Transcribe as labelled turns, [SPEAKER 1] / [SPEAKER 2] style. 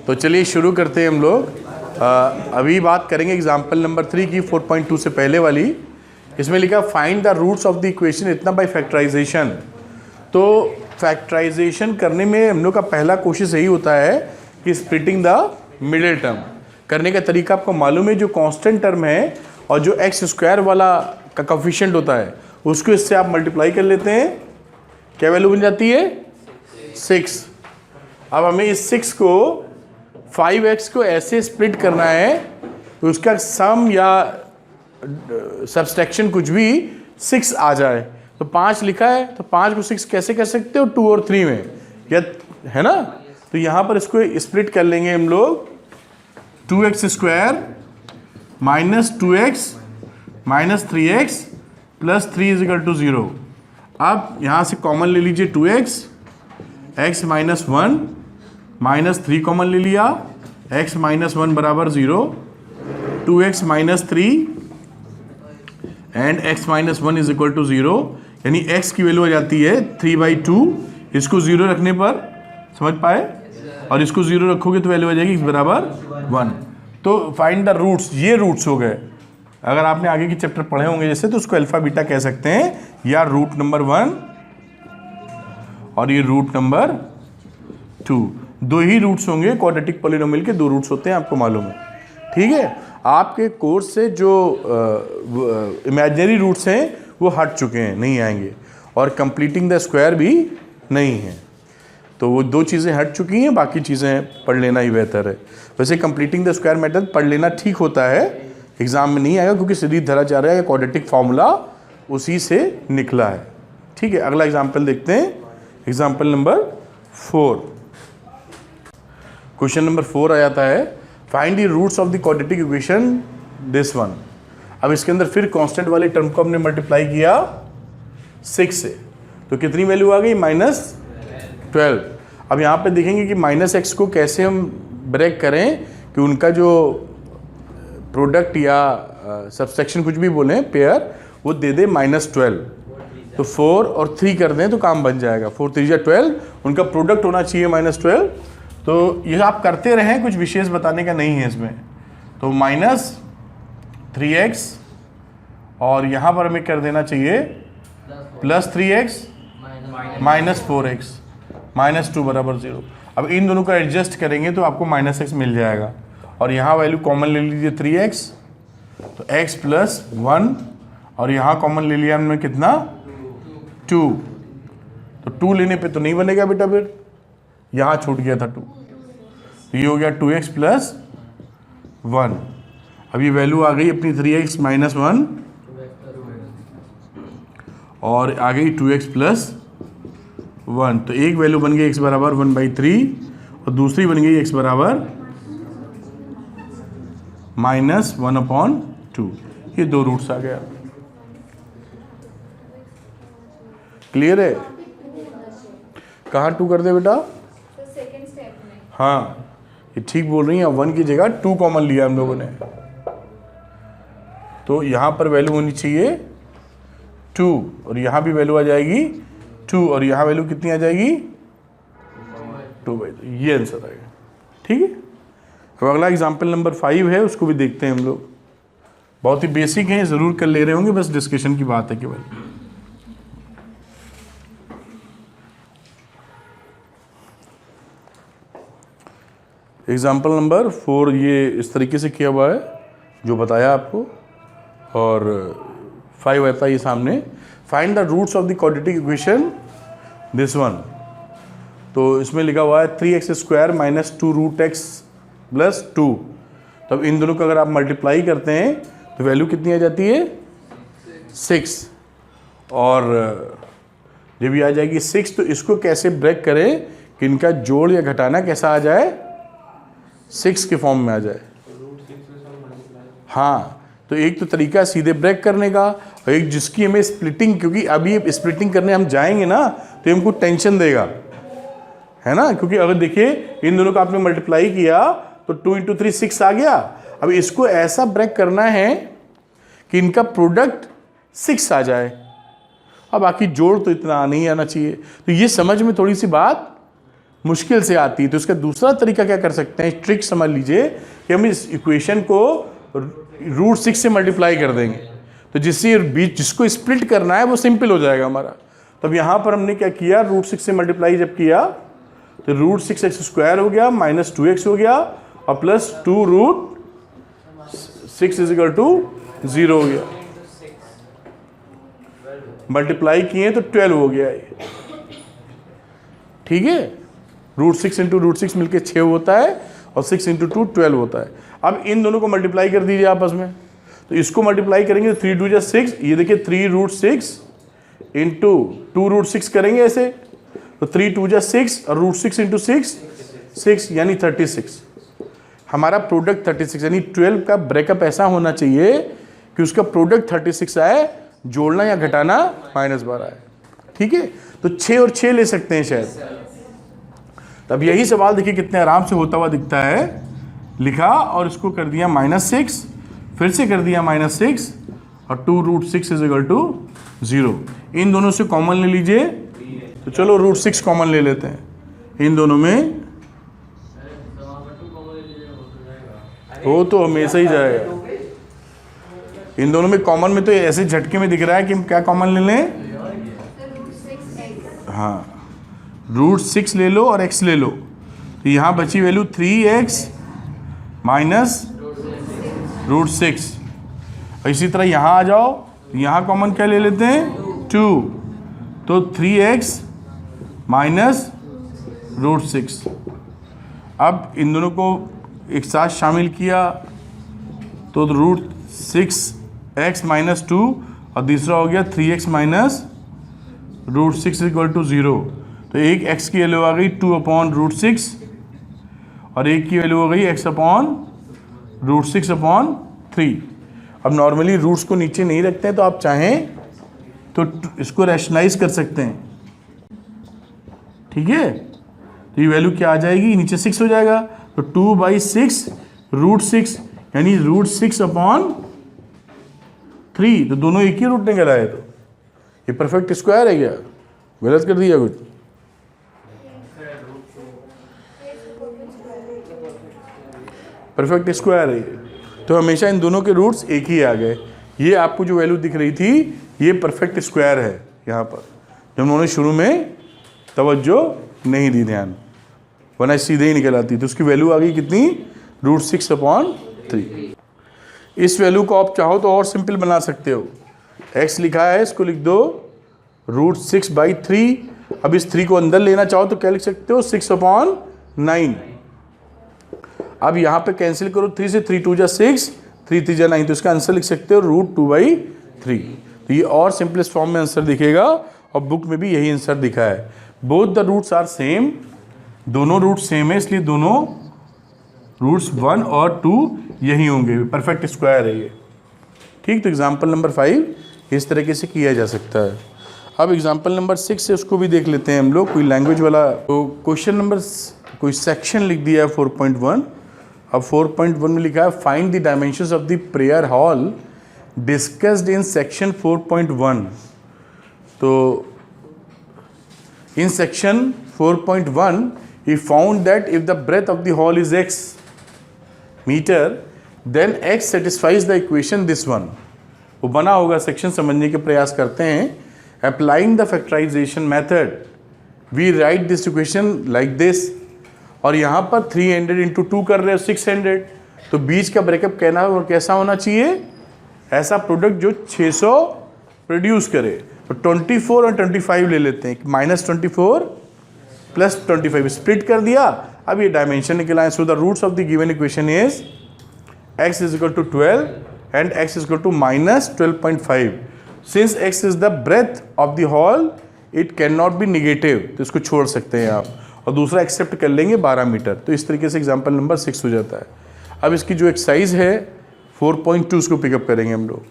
[SPEAKER 1] तो चलिए शुरू करते हैं हम लोग। अभी बात करेंगे एग्जाम्पल नंबर 3 की 4.2 से पहले वाली। इसमें लिखा find the roots of the equation इतना बाय फैक्टराइजेशन। तो फैक्टराइजेशन करने में हम लोग का पहला कोशिश यही होता है कि स्प्लिटिंग द मिडिल टर्म करने का तरीका आपको मालूम है। जो कांस्टेंट टर्म है और जो एक्स स्क्वायर वाला का कोफिशिएंट होता है उसको इससे आप मल्टीप्लाई कर लेते हैं, क्या वैल्यू बन जाती है 6। अब हमें इस 6 को 5x को ऐसे स्प्लिट करना है तो उसका सम या सब्सट्रैक्शन कुछ भी 6 आ जाए। तो 5 लिखा है तो 5 को 6 कैसे कर सकते हो, 2 और 3 में, या है ना। तो यहाँ पर इसको स्प्लिट कर लेंगे हम लोग 2x square minus 2x minus 3x plus 3 is equal to 0। अब यहाँ से कॉमन ले लीजिए 2x, x minus 1 minus 3 common ले लिया, x माइनस 1 बराबर 0, 2x minus 3 and x minus 1 is equal to 0। यानी x की वैल्यू आ जाती है 3/2। इसको 0 रखने पर समझ पाए, और इसको 0 रखोगे तो वैल्यू आ जाएगी x बराबर 1। तो फाइंड द रूट्स, ये रूट्स हो गए। अगर आपने आगे के चैप्टर पढ़े होंगे जैसे तो उसको अल्फा बीटा कह सकते हैं, या रूट नंबर 1 और ये रूट नंबर 2। दो ही रूट्स होंगे, क्वाड्रेटिक पॉलिनोमियल के 2 रूट्स होते हैं, आपको मालूम है। ठीक है, आपके कोर्स से जो इमेजिनरी रूट्स हैं वो हट चुके हैं, नहीं आएंगे, और कंप्लीटिंग द स्क्वायर भी नहीं है। तो वो 2 चीज़ें हट चुकी हैं, बाकी चीज़ें पढ़ लेना ही बेहतर है। वैसे कंप्लीटिंग द स्क्वायर मेथड पढ़ लेना ठीक होता है, एग्जाम में नहीं आएगा क्योंकि सीधी धरा जा रहा है क्वाड्रेटिक फार्मूला उसी से निकला है। ठीक है, अगला एग्जाम्पल देखते हैं, एग्जाम्पल नंबर 4। क्वेश्चन नंबर 4 आ जाता है find the roots of the quadratic equation this one. अब इसके अंदर फिर कांस्टेंट वाले टर्म को हमने मल्टीप्लाई किया 6 से, तो कितनी वैल्यू आ गई -12। अब यहाँ पे देखेंगे कि -x को कैसे हम ब्रेक करें कि उनका जो प्रोडक्ट या सबसेक्शन कुछ भी बोलें पेयर, वो दे दे -12। तो 4 और 3 कर दें तो काम बन जाएगा। 4 3 या 12, उनका प्रोडक्ट होना चाहिए -12। तो ये आप करते रहें, कुछ विशेष बताने का नहीं है इसमें। तो -3x और यहाँ पर हमें कर देना चाहिए +3x -4x -2 बराबर 0। अब इन दोनों को एडजस्ट करेंगे तो आपको -x मिल जाएगा, और यहाँ वैल्यू कॉमन ले लीजिए 3x, तो x + 1, और यहाँ कॉमन ले लिया हमने कितना 2। तो 2 लेने पे तो नहीं बनेगा बेटा, फिर यहाँ छूट गया था 2, तो ये हो गया 2x + 1। अब ये वैल्यू आ गई अपनी 3x - 1, और आ गई 2x + 1। तो एक वैल्यू बन गई x बराबर 1/3 और दूसरी बन गई x बराबर -1/2। ये 2 रूट्स आ गया। क्लियर है? कहाँ 2 कर दे बेटा? हाँ, ये ठीक बोल रही हैं। 1 की जगह 2 कॉमन लिया हम लोगों ने, तो यहाँ पर वैल्यू होनी चाहिए 2, और यहाँ भी वैल्यू आ जाएगी 2, और यहाँ वैल्यू कितनी आ जाएगी 2/2। ये आंसर आएगा। ठीक है, अब अगला एग्जाम्पल नंबर 5 है, उसको भी देखते हैं हम लोग। बहुत ही बेसिक हैं, ज़रूर कर ले रहे होंगे, बस डिस्कशन की बात है केवल। एग्जाम्पल नंबर 4 ये इस तरीके से किया हुआ है जो बताया आपको, और 5 आता है ये सामने। Find the roots of the quadratic equation this one. तो इसमें लिखा हुआ है 3x स्क्वायर -2√x + 2। तब इन दोनों को अगर आप मल्टीप्लाई करते हैं तो वैल्यू कितनी आ जाती है 6, और जब ये आ जाएगी 6 तो इसको कैसे ब्रेक करें कि इनका जोड़ या घटाना कैसा आ जाए, 6 के फॉर्म में आ जाए। हाँ, तो एक तो तरीका सीधे ब्रेक करने का, और एक जिसकी हमें स्प्लिटिंग, क्योंकि अभी स्प्लिटिंग करने हम जाएंगे ना तो हमको टेंशन देगा, है ना। क्योंकि अगर देखिए इन दोनों का आपने मल्टीप्लाई किया तो 2 × 3 6 आ गया। अब इसको ऐसा ब्रेक करना है कि इनका प्रोडक्ट 6 आ जाए, अब बाकी जोड़ तो इतना नहीं आना चाहिए। तो ये समझ में थोड़ी सी बात मुश्किल से आती है। तो इसका दूसरा तरीका क्या कर सकते हैं, ट्रिक समझ लीजिए कि हम इस इक्वेशन को रूट 6 से मल्टीप्लाई कर देंगे, तो जिससे बीच जिसको स्प्लिट करना है वो सिंपल हो जाएगा हमारा। तब यहाँ पर हमने क्या किया, रूट 6 से मल्टीप्लाई जब किया तो रूट 6x स्क्वायर हो गया माइनस 2x हो गया और plus 2 root 6 is equal to 0 हो गया। मल्टीप्लाई किए तो 12 हो गया ये, ठीक है। रूट 6 इंटू रूट 6 मिलकर 6 होता है और 6 इंटू 2 12 होता है। अब इन दोनों को मल्टीप्लाई कर दीजिए आपस में, तो इसको मल्टीप्लाई करेंगे तो 3 2 जा 6, ये देखिए 3 रूट 6 इंटू 2 रूट 6 करेंगे ऐसे, तो 3 2 जा 6 और रूट 6 इंटू 6 यानी 36। हमारा प्रोडक्ट 36 यानी 12 का ब्रेकअप ऐसा होना चाहिए कि उसका प्रोडक्ट 36 आए, जोड़ना या घटाना -12 है, ठीक है। तो 6 और 6 ले सकते हैं शायद। तब यही सवाल देखिए कितने आराम से होता हुआ दिखता है, लिखा और इसको कर दिया -6, फिर से कर दिया -6 और 2 रूट 6 इज इक्वल टू 0। इन दोनों से कॉमन ले लीजिए, तो चलो रूट 6 कॉमन ले लेते हैं इन दोनों में, हो तो हमेशा ही जाएगा। इन दोनों में कॉमन में तो ऐसे झटके में दिख रहा है कि हम क्या कॉमन ले लें, हाँ रूट 6 ले लो और x ले लो, तो यहाँ बची वैल्यू 3x माइनस रूट 6। इसी तरह यहाँ आ जाओ, यहाँ कॉमन क्या ले लेते हैं 2, तो 3x माइनस रूट 6। अब इन दोनों को एक साथ शामिल किया तो रूट 6x माइनस 2 और दूसरा हो गया 3x minus root 6 equal to 0। तो एक x की वैल्यू आ गई 2 अपॉन रूट 6 और एक की वैल्यू हो गई x अपॉन रूट 6 अपॉन 3। अब नॉर्मली रूट्स को नीचे नहीं रखते हैं, तो आप चाहें तो इसको रैशनलाइज कर सकते हैं, ठीक है। तो ये वैल्यू क्या आ जाएगी, नीचे 6 हो जाएगा, तो 2/6 रूट 6 यानी रूट 6 अपॉन 3, तो दोनों एक ही रूट निकल आए। तो ये परफेक्ट स्क्वायर है क्या, गलत कर दिया कुछ, परफेक्ट स्क्वायर है ये। तो हमेशा इन दोनों के रूट्स एक ही आ गए। ये आपको जो वैल्यू दिख रही थी ये परफेक्ट स्क्वायर है, यहाँ पर जब उन्होंने शुरू में तवज्जो नहीं दी ध्यान, वरना सीधे ही निकल आती। तो उसकी वैल्यू आ गई कितनी, रूट 6 अपॉन 3। इस वैल्यू को आप चाहो तो और सिंपल बना सकते हो, x लिखा है इसको लिख दो रूट 6/3। अब इस 3 को अंदर लेना चाहो तो क्या लिख सकते हो 6 अपॉन 9। अब यहाँ पे कैंसिल करो 3 से, 3 2 जा 6, 3 3 जा 9, तो इसका आंसर लिख सकते हो रूट 2/3। तो ये और सिंपलेस्ट फॉर्म में आंसर दिखेगा और बुक में भी यही आंसर दिखा है। Both the roots are same, दोनों रूट सेम है, इसलिए दोनों रूट्स 1 और 2 यही होंगे, परफेक्ट स्क्वायर है ये, ठीक। तो एग्जाम्पल नंबर 5 इस तरीके से किया जा सकता है। अब एग्जाम्पल नंबर 6 से उसको भी देख लेते हैं हम लोग, कोई लैंग्वेज वाला। तो क्वेश्चन नंबर कोई सेक्शन लिख दिया है 4.1। अब 4.1 में लिखा है find the dimensions of the prayer hall discussed in section 4.1। तो in section 4.1 he found that if the breadth of the hall is x meter then x satisfies the equation this one। वो बना होगा, section समझने के प्रयास करते हैं। Applying the factorization method we write this equation like this, और यहाँ पर 300 इंटू 2 कर रहे हो 600, तो बीच का ब्रेकअप कहना और कैसा होना चाहिए, ऐसा प्रोडक्ट जो 600 प्रोड्यूस करे। तो 24 और 25 ले लेते हैं, -24 प्लस 25 स्प्लिट कर दिया। अब ये डायमेंशन निकला है। So the roots of the given equation is x is equal to 12 and x is equal to -12.5। Since x is the breadth of the hall it can not be negative, तो इसको छोड़ सकते हैं आप, और दूसरा एक्सेप्ट कर लेंगे 12 मीटर। तो इस तरीके से एग्जाम्पल नंबर 6 हो जाता है। अब इसकी जो एक्सरसाइज है 4.2 उसको पिकअप करेंगे हम लोग।